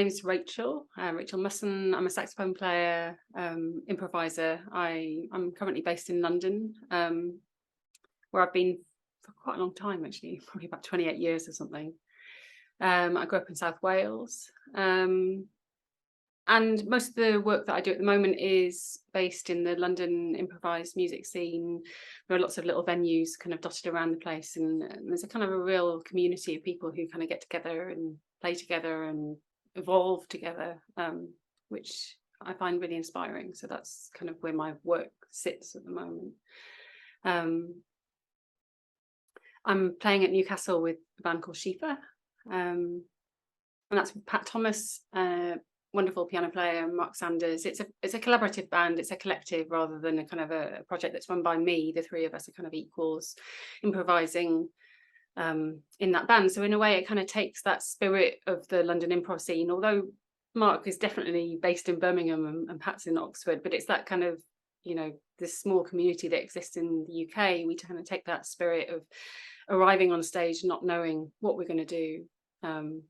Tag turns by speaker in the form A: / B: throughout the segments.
A: name is Rachel Musson. I'm a saxophone player, improviser. I'm currently based in London, where I've been for quite a long time, actually, probably about 28 years or something. I grew up in South Wales. And most of the work that I do at the moment is based in the London improvised music scene. There are lots of little venues kind of dotted around the place, and there's a kind of a real community of people who kind of get together and play together and evolve together, which I find really inspiring. So that's kind of where my work sits at the moment. I'm playing at Newcastle with a band called Shifa, and that's with Pat Thomas, wonderful piano player, and Mark Sanders. It's a collaborative band. It's a collective rather than a kind of a project that's run by me. The three of us are kind of equals, improvising in that band. So in a way, it kind of takes that spirit of the London improv scene. Although Mark is definitely based in Birmingham and Pat's in Oxford, but it's that kind of, you know, this small community that exists in the UK. We kind of take that spirit of arriving on stage, not knowing what we're going to do, and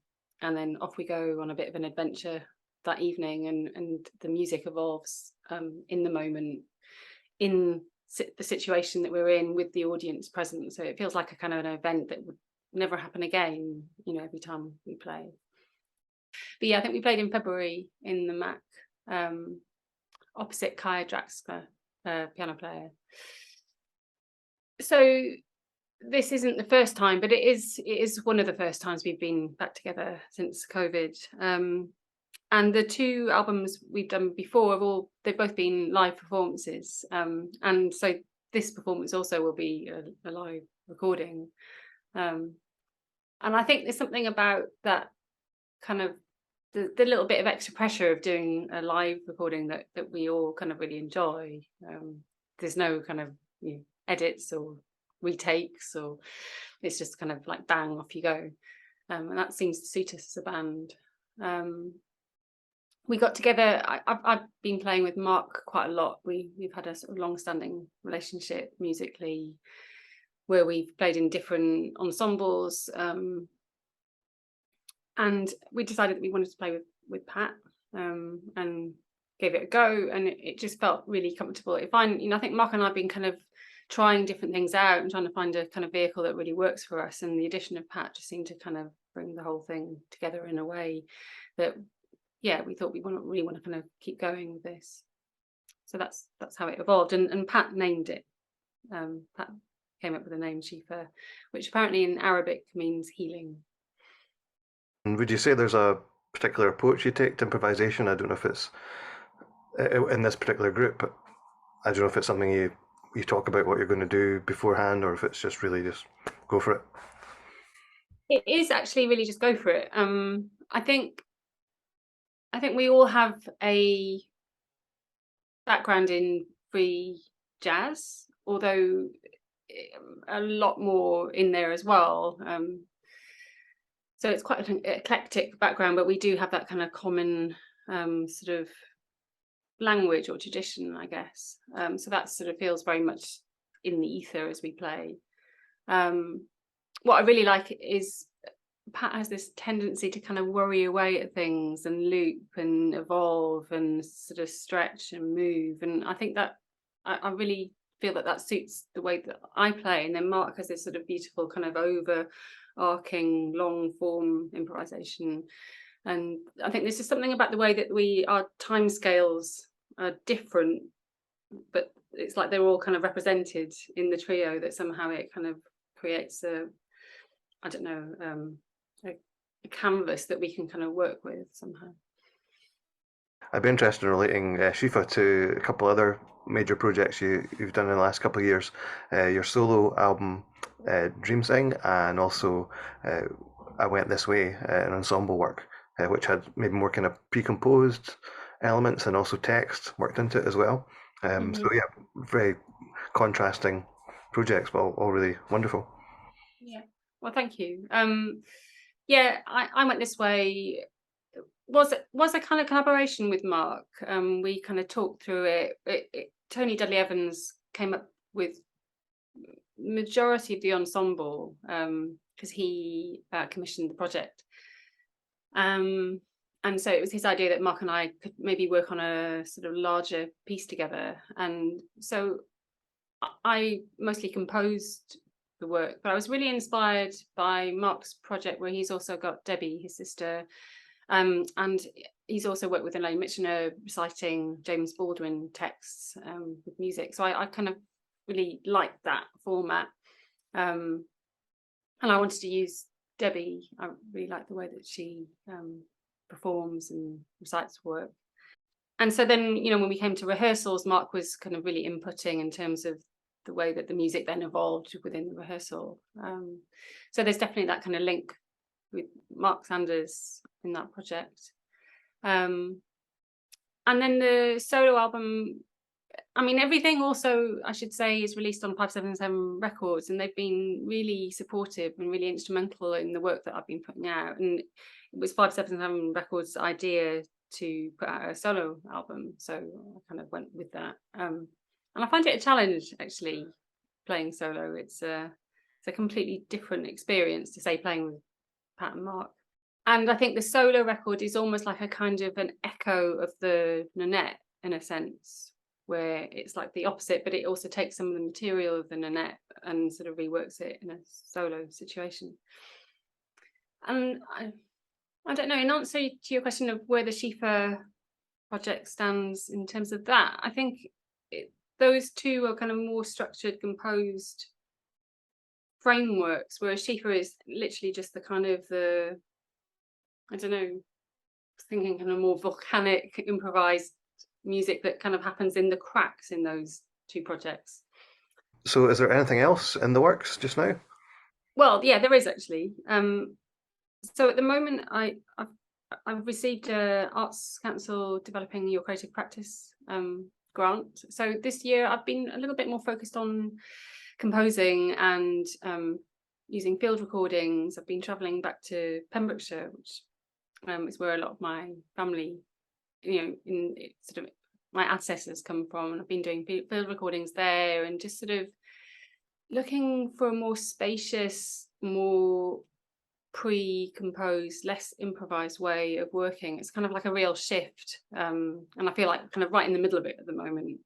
A: then off we go on a bit of an adventure that evening, and the music evolves in the moment, in the situation that we're in, with the audience present. So it feels like a kind of an event that would never happen again, you know, every time we play. But yeah, I think we played in February in the Mac, opposite Kaya Draxler, piano player. So this isn't the first time, but it is one of the first times we've been back together since COVID. And the two albums we've done before they've both been live performances. And so this performance also will be a live recording. And I think there's something about that kind of the little bit of extra pressure of doing a live recording that we all kind of really enjoy. There's no kind of, you know, edits or retakes, or it's just kind of like bang, off you go. And that seems to suit us as a band. We got together. I've been playing with Mark quite a lot. We've had a sort of long-standing relationship musically, where we've played in different ensembles, and we decided that we wanted to play with Pat, and gave it a go, and it just felt really comfortable. I think Mark and I have been kind of trying different things out and trying to find a kind of vehicle that really works for us, and the addition of Pat just seemed to kind of bring the whole thing together in a way that, yeah, we thought we really want to kind of keep going with this. So that's how it evolved, and Pat named it. Pat came up with the name Shifa, which apparently in Arabic means healing.
B: And would you say there's a particular approach you take to improvisation? I don't know if it's in this particular group, but I don't know if it's something you talk about what you're going to do beforehand, or if it's just really just go for it.
A: It is actually really just go for it. I think we all have a background in free jazz, although a lot more in there as well. So it's quite an eclectic background, but we do have that kind of common sort of language or tradition, I guess. So that sort of feels very much in the ether as we play. What I really like is Pat has this tendency to kind of worry away at things and loop and evolve and sort of stretch and move. And I think that I really feel that suits the way that I play. And then Mark has this sort of beautiful kind of overarching long form improvisation. And I think there's just something about the way that our time scales are different, but it's like they're all kind of represented in the trio, that somehow it kind of creates a canvas that we can kind of work with somehow.
B: I'd be interested in relating Shifa to a couple other major projects you've done in the last couple of years. Your solo album, Dream Sing, and also I Went This Way, an ensemble work, which had maybe more kind of pre-composed elements and also text worked into it as well. So yeah, very contrasting projects, but all really wonderful.
A: Yeah, well, thank you. Yeah, I Went This Way was a kind of collaboration with Mark. We kind of talked through it. Tony Dudley Evans came up with majority of the ensemble because he commissioned the project. And And so it was his idea that Mark and I could maybe work on a sort of larger piece together. And so I mostly composed the work, but I was really inspired by Mark's project, where he's also got Debbie, his sister, and he's also worked with Elaine Mitchener reciting James Baldwin texts with music. So I kind of really liked that format. And I wanted to use Debbie. I really like the way that she performs and recites work. And so then, when we came to rehearsals, Mark was kind of really inputting in terms of the way that the music then evolved within the rehearsal. So there's definitely that kind of link with Mark Sanders in that project. And then the solo album, everything also, I should say, is released on 577 Records, and they've been really supportive and really instrumental in the work that I've been putting out. And it was 577 Records' idea to put out a solo album, so I kind of went with that. And I find it a challenge, actually, playing solo. It's a completely different experience to, say, playing with Pat and Mark. And I think the solo record is almost like a kind of an echo of the Nanette, in a sense, where it's like the opposite, but it also takes some of the material of the Nanette and sort of reworks it in a solo situation. And I don't know, in answer to your question of where the Shifa project stands in terms of that, I think those two are kind of more structured, composed frameworks, whereas Shifa is literally just the kind of I don't know, thinking kind of more volcanic, improvised music that kind of happens in the cracks in those two projects.
B: So is there anything else in the works just now?
A: Well, yeah, there is actually. So at the moment, I've received a Arts Council Developing Your Creative Practice grant. So this year I've been a little bit more focused on composing and using field recordings. I've been travelling back to Pembrokeshire, which is where a lot of my family, in sort of my ancestors come from. And I've been doing field recordings there and just sort of looking for a more spacious, more pre-composed, less improvised way of working. It's kind of like a real shift, and I feel like kind of right in the middle of it at the moment,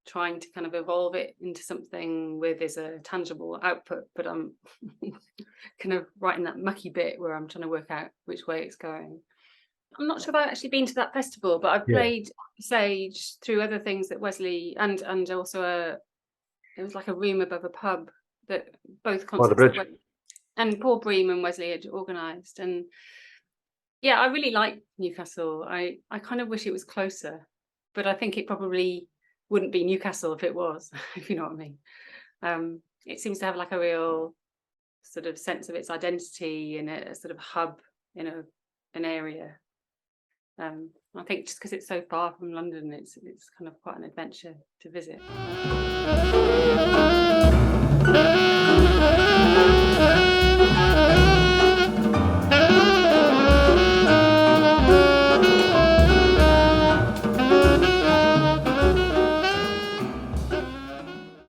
A: trying to kind of evolve it into something where there's a tangible output, but I'm kind of right in that mucky bit where I'm trying to work out which way it's going. I'm not sure if I've actually been to that festival, but I've played Sage through other things that Wesley and also it was like a room above a pub that both concerts and Paul Bream and Wesley had organised. And yeah, I really like Newcastle. I kind of wish it was closer, but I think it probably wouldn't be Newcastle if it was, if you know what I mean. It seems to have like a real sort of sense of its identity in a sort of hub in an area. I think just because it's so far from London, it's kind of quite an adventure to visit.